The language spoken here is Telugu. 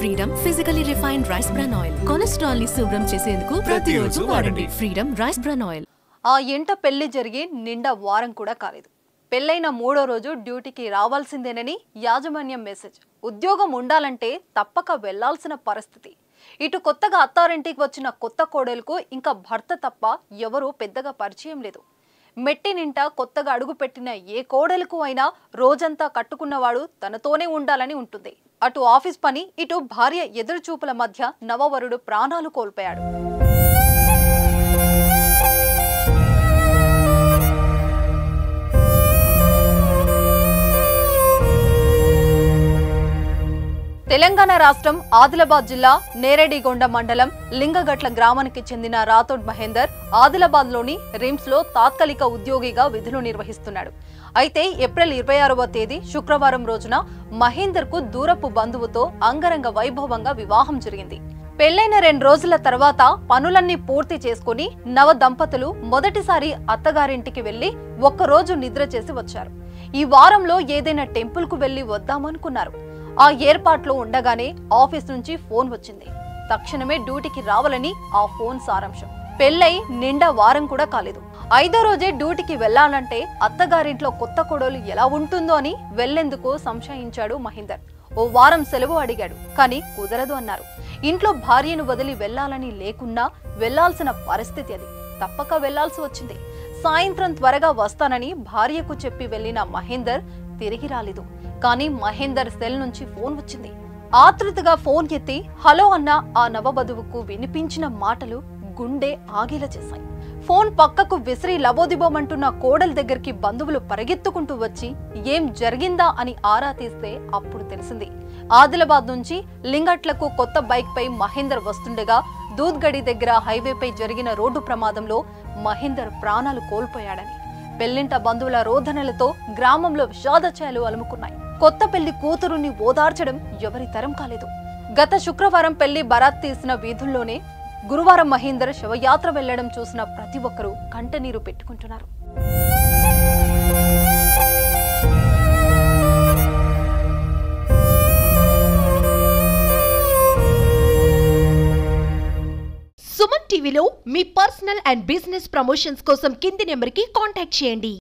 Freedom physically refined rice bran oil cholesterol ని శుభ్రం చేసేందుకు ప్రతిరోజు వాడండి ఫ్రీడమ్ రైస్ బ్రాన్ ఆయిల్. ఆ ఇంట పెళ్లి జరిగి నిండా వారం కూడా కాలేదు. పెళ్లైన 3వ రోజు డ్యూటీకి రావాల్సిందేనని యాజమాన్యం మెసేజ్. ఉద్యోగం ఉండాలంటే తప్పక వెళ్లాల్సిన పరిస్థితి. ఇటు కొత్తగా అత్తారింటికి వచ్చిన కొత్త కోడలకు ఇంకా భర్త తప్ప ఎవరూ పెద్దగా పరిచయం లేదు. మెట్టినింట కొత్తగా అడుగుపెట్టిన ఏ కోడలకు అయినా రోజంతా కట్టుకున్నవాడు తనతోనే ఉండాలని ఉంటుంది. అటు ఆఫీస్ పని, ఇటు భార్య ఎదురుచూపుల మధ్య నవవరుడు ప్రాణాలు కోల్పోయాడు. తెలంగాణ రాష్ట్రం ఆదిలాబాద్ జిల్లా నేరేడిగొండ మండలం లింగగట్ల గ్రామానికి చెందిన రాథోడ్ మహేందర్ ఆదిలాబాద్లోని రిమ్స్లో తాత్కాలిక ఉద్యోగిగా విధులు నిర్వహిస్తున్నాడు. అయితే ఏప్రిల్ 26వ తేదీ శుక్రవారం రోజున మహేందర్కు దూరపు బంధువుతో అంగరంగ వైభవంగా వివాహం జరిగింది. పెళ్లైన 2 రోజుల తర్వాత పనులన్నీ పూర్తి చేసుకుని నవ దంపతులు మొదటిసారి అత్తగారింటికి వెళ్లి ఒక్కరోజు నిద్ర చేసి వచ్చారు. ఈ వారంలో ఏదైనా టెంపుల్ కు వెళ్లి వద్దామనుకున్నారు. ఆ ఏర్పాట్లో ఉండగానే ఆఫీస్ నుంచి ఫోన్ వచ్చింది. తక్షణమే డ్యూటీకి రావాలని ఆ ఫోన్ సారాంశం. పెళ్లై నిండా వారం కూడా కాలేదు. 5వ రోజే డ్యూటీకి వెళ్లాలంటే అత్తగారింట్లో కొత్త కోడలు ఎలా ఉంటుందో అని వెళ్లేందుకు సంశయించాడు మహేందర్. ఓ వారం సెలవు అడిగాడు, కానీ కుదరదు అన్నారు. ఇంట్లో భార్యను వదిలి వెళ్లాలని లేకున్నా వెళ్లాల్సిన పరిస్థితి అది. తప్పక వెళ్లాల్సి వచ్చింది. సాయంత్రం త్వరగా వస్తానని భార్యకు చెప్పి వెళ్లిన మహేందర్ తిరిగి రాలేదు. కానీ మహేందర్ సెల్ నుంచి ఫోన్ వచ్చింది. ఆతృతగా ఫోన్ ఎత్తి హలో అన్న ఆ నవవధువుకు వినిపించిన మాటలు గుండె ఆగేలా చేశాయి. ఫోన్ పక్కకు విసిరి లబోదిబోమంటున్న కోడల దగ్గరికి బంధువులు పరిగెత్తుకుంటూ వచ్చి ఏం జరిగిందా అని ఆరా తీస్తే అప్పుడు తెలిసింది. ఆదిలాబాద్ నుంచి లింగట్లకు కొత్త బైక్ పై మహేందర్ వస్తుండగా దూద్గడి దగ్గర హైవేపై జరిగిన రోడ్డు ప్రమాదంలో మహేందర్ ప్రాణాలు కోల్పోయాడని. పెళ్లింట బంధువుల రోదనలతో గ్రామంలో విషాదఛాయలు అలుముకున్నాయి. కొత్త పెళ్లి కూతురుని ఓదార్చడం ఎవరి తరం కాలేదు. గత శుక్రవారం పెళ్లి బరాత్ తీసిన వీధుల్లోనే గురువారం మహేందర్ శవయాత్ర వెళ్లడం చూసిన ప్రతి ఒక్కరూ కంటనీరు పెట్టుకుంటున్నారు. సుమన్ టీవీలో మీ పర్సనల్ అండ్ బిజినెస్ ప్రమోషన్స్ కోసం కింది నెంబర్కి కాంటాక్ట్ చేయండి.